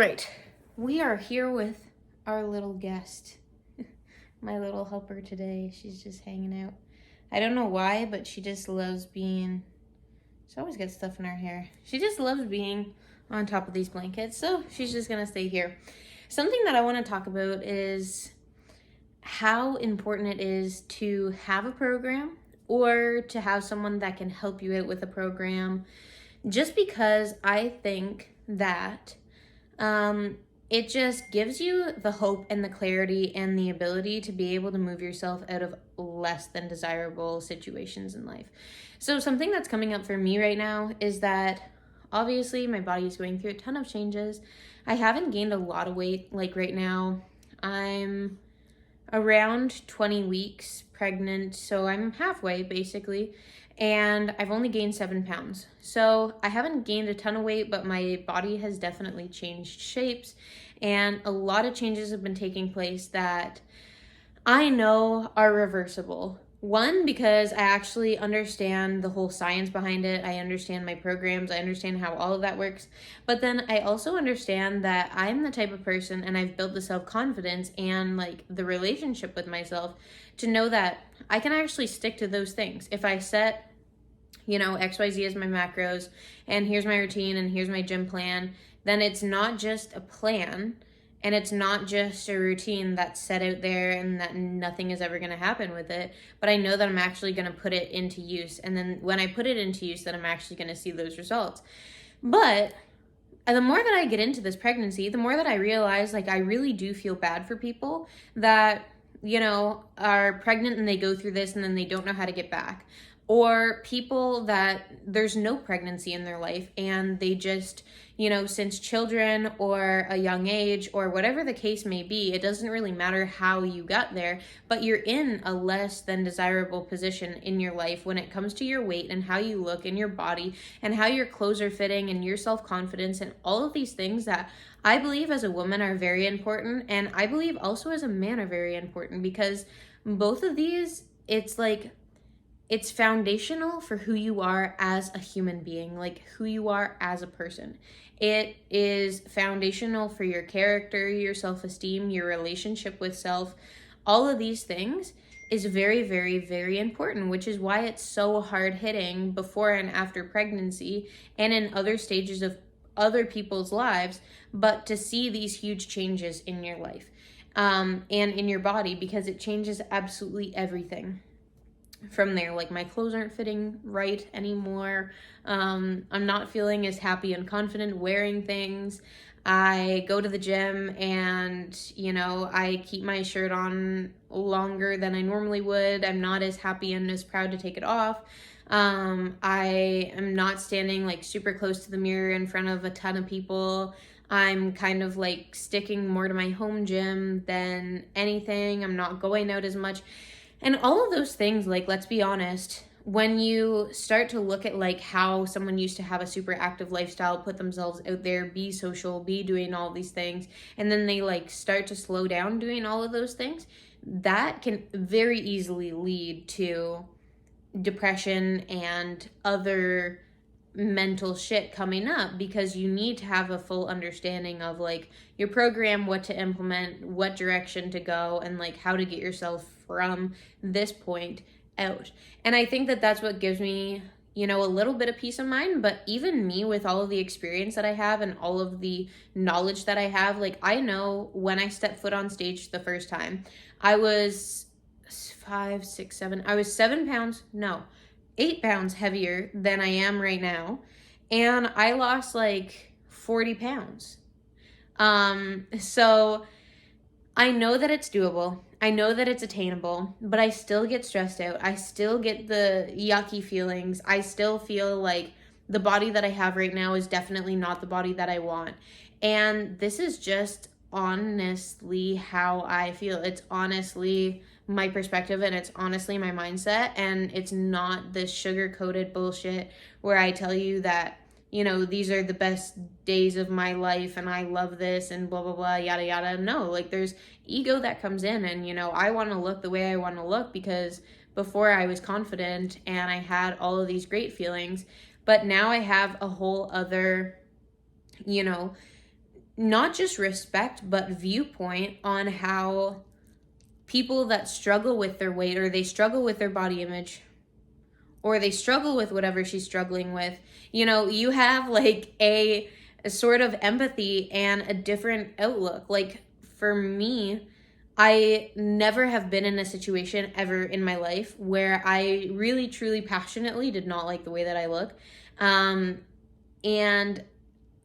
right, we are here with our little guest, my little helper today. She's just hanging out. I don't know why, but she just loves being, she always gets stuff in her hair. She just loves being on top of these blankets, so she's just gonna stay here. Something that I want to talk about is how important it is to have a program or to have someone that can help you out with a program, just because I think that it just gives you the hope and the clarity and the ability to be able to move yourself out of less than desirable situations in life. So something that's coming up for me right now is that obviously my body is going through a ton of changes. I haven't gained a lot of weight. Like right now, I'm around 20 weeks pregnant, so I'm halfway basically, and I've only gained 7 pounds. So I haven't gained a ton of weight, but my body has definitely changed shapes, and a lot of changes have been taking place that I know are reversible. One, because I actually understand the whole science behind it. I understand my programs. I understand how all of that works. But then I also understand that I'm the type of person, and I've built the self-confidence and like the relationship with myself to know that I can actually stick to those things. If I set, XYZ as my macros, and here's my routine, and here's my gym plan, then it's not just a plan. And it's not just a routine that's set out there and that nothing is ever going to happen with it. But I know that I'm actually going to put it into use. And then when I put it into use, then I'm actually going to see those results. But the more that I get into this pregnancy, the more that I realize, I really do feel bad for people that, are pregnant and they go through this and then they don't know how to get back. Or people that there's no pregnancy in their life and they just, since children or a young age or whatever the case may be, it doesn't really matter how you got there, but you're in a less than desirable position in your life when it comes to your weight and how you look in your body and how your clothes are fitting and your self-confidence and all of these things that I believe as a woman are very important, and I believe also as a man are very important, because both of these, it's foundational for who you are as a human being, who you are as a person. It is foundational for your character, your self-esteem, your relationship with self. All of these things is very, very, very important, which is why it's so hard hitting before and after pregnancy and in other stages of other people's lives, but to see these huge changes in your life and in your body, because it changes absolutely everything from there. My clothes aren't fitting right anymore. I'm not feeling as happy and confident wearing things. I go to the gym and, I keep my shirt on longer than I normally would. I'm not as happy and as proud to take it off. I am not standing super close to the mirror in front of a ton of people. I'm kind of sticking more to my home gym than anything. I'm not going out as much. And all of those things, let's be honest, when you start to look at how someone used to have a super active lifestyle, put themselves out there, be social, be doing all these things, and then they start to slow down doing all of those things, that can very easily lead to depression and other mental shit coming up, because you need to have a full understanding of your program, what to implement, what direction to go, and how to get yourself from this point out. And I think that that's what gives me, a little bit of peace of mind. But even me, with all of the experience that I have and all of the knowledge that I have, I know when I stepped foot on stage the first time, I was 5, 6, 7, I was 7 pounds, no, 8 pounds heavier than I am right now. And I lost 40 pounds. So I know that it's doable. I know that it's attainable, but I still get stressed out. I still get the yucky feelings. I still feel like the body that I have right now is definitely not the body that I want. And this is just honestly how I feel. It's honestly my perspective, and it's honestly my mindset, and it's not this sugar-coated bullshit where I tell you that, these are the best days of my life and I love this and blah, blah, blah, yada, yada. No, there's ego that comes in, and, I want to look the way I want to look because before I was confident and I had all of these great feelings, but now I have a whole other, not just respect, but viewpoint on how people that struggle with their weight, or they struggle with their body image, or they struggle with whatever she's struggling with, you know, you have like a sort of empathy and a different outlook. Like for me, I never have been in a situation ever in my life where I really, truly, passionately did not like the way that I look. And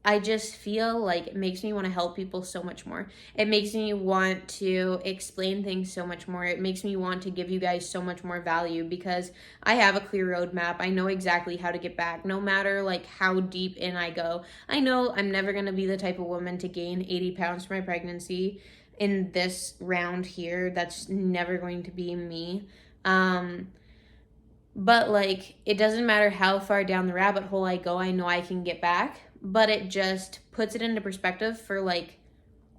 I just feel like it makes me want to help people so much more. It makes me want to explain things so much more. It makes me want to give you guys so much more value because I have a clear roadmap. I know exactly how to get back, no matter like how deep in I go. I know I'm never going to be the type of woman to gain 80 pounds for my pregnancy in this round here. That's never going to be me. But like, it doesn't matter how far down the rabbit hole I go, I know I can get back. But it just puts it into perspective for like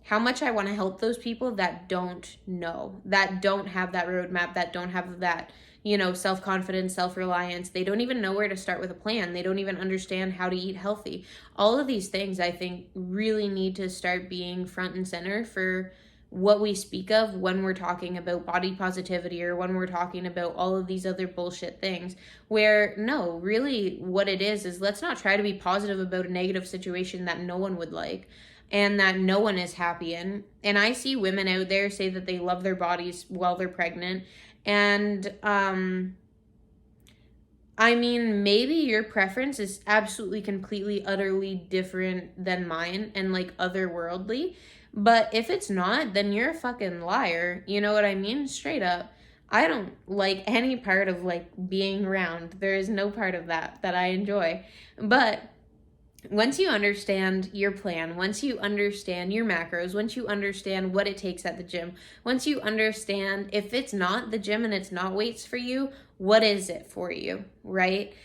how much I want to help those people that don't know, that don't have that roadmap, that don't have that, you know, self-confidence, self-reliance. They don't even know where to start with a plan. They don't even understand how to eat healthy. All of these things I think really need to start being front and center for what we speak of when we're talking about body positivity, or when we're talking about all of these other bullshit things, where no, really what it is let's not try to be positive about a negative situation that no one would like and that no one is happy in. And I see women out there say that they love their bodies while they're pregnant, and I mean, maybe your preference is absolutely, completely, utterly different than mine and like otherworldly. But if it's not, then you're a fucking liar. You know what I mean? Straight up. I don't like any part of like being around. There is no part of that that I enjoy. But once you understand your plan, once you understand your macros, once you understand what it takes at the gym, once you understand if it's not the gym and it's not weights for you, what is it for you, right?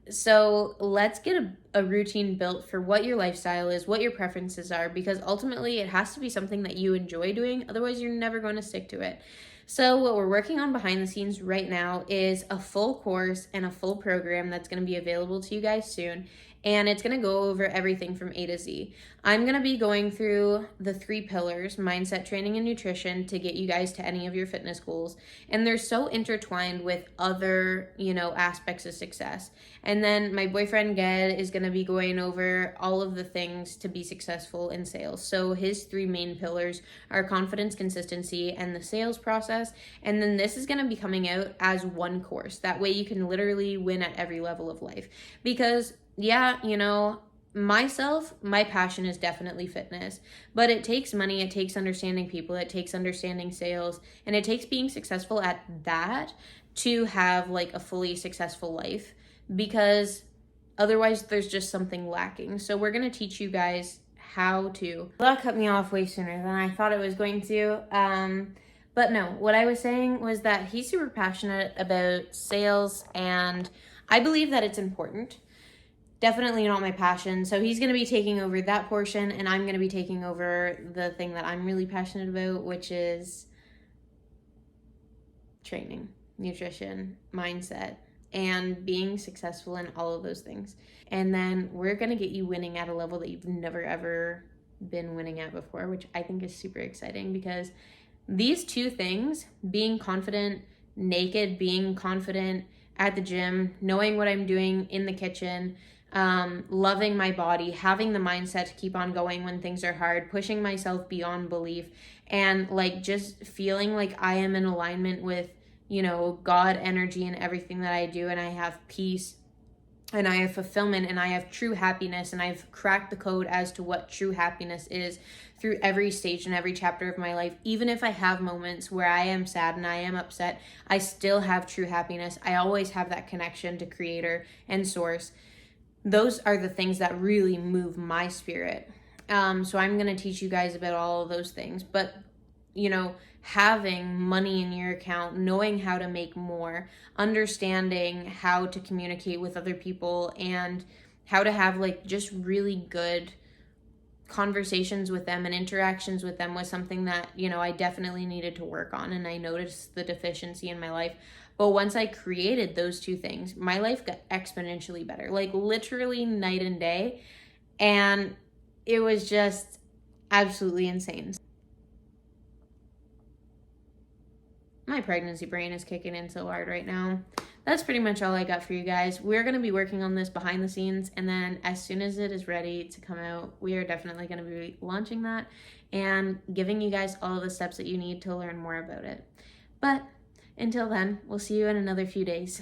So let's get a routine built for what your lifestyle is, what your preferences are, because ultimately it has to be something that you enjoy doing. Otherwise, you're never going to stick to it. So what we're working on behind the scenes right now is a full course and a full program that's going to be available to you guys soon. And it's going to go over everything from A to Z. I'm going to be going through the 3 pillars, mindset, training, and nutrition, to get you guys to any of your fitness goals. And they're so intertwined with other, you know, aspects of success. And then my boyfriend Ged is going to be going over all of the things to be successful in sales. So his 3 main pillars are confidence, consistency, and the sales process. And then this is going to be coming out as one course. That way you can literally win at every level of life. Because yeah, you know, my passion is definitely fitness, but it takes money, it takes understanding people, it takes understanding sales, and it takes being successful at that to have like a fully successful life, because otherwise there's just something lacking. So we're going to teach you guys how to. Well, that cut me off way sooner than I thought it was going to. But no, what I was saying was that he's super passionate about sales, and I believe that it's important. Definitely not my passion. So he's going to be taking over that portion, and I'm going to be taking over the thing that I'm really passionate about, which is training, nutrition, mindset, and being successful in all of those things. And then we're going to get you winning at a level that you've never ever been winning at before, which I think is super exciting, because these 2 things, being confident naked, being confident at the gym, knowing what I'm doing in the kitchen, loving my body, having the mindset to keep on going when things are hard, pushing myself beyond belief, and like just feeling like I am in alignment with, you know, God energy and everything that I do, and I have peace, and I have fulfillment, and I have true happiness, and I've cracked the code as to what true happiness is through every stage and every chapter of my life. Even if I have moments where I am sad and I am upset, I still have true happiness. I always have that connection to Creator and Source. Those are the things that really move my spirit. So I'm going to teach you guys about all of those things. But, you know, having money in your account, knowing how to make more, understanding how to communicate with other people, and how to have like just really good conversations with them and interactions with them was something that, you know, I definitely needed to work on, and I noticed the deficiency in my life. But once I created those 2 things, my life got exponentially better, like literally night and day. And it was just absolutely insane. My pregnancy brain is kicking in so hard right now. That's pretty much all I got for you guys. We're going to be working on this behind the scenes, and then as soon as it is ready to come out, we are definitely going to be launching that and giving you guys all the steps that you need to learn more about it. But until then, we'll see you in another few days.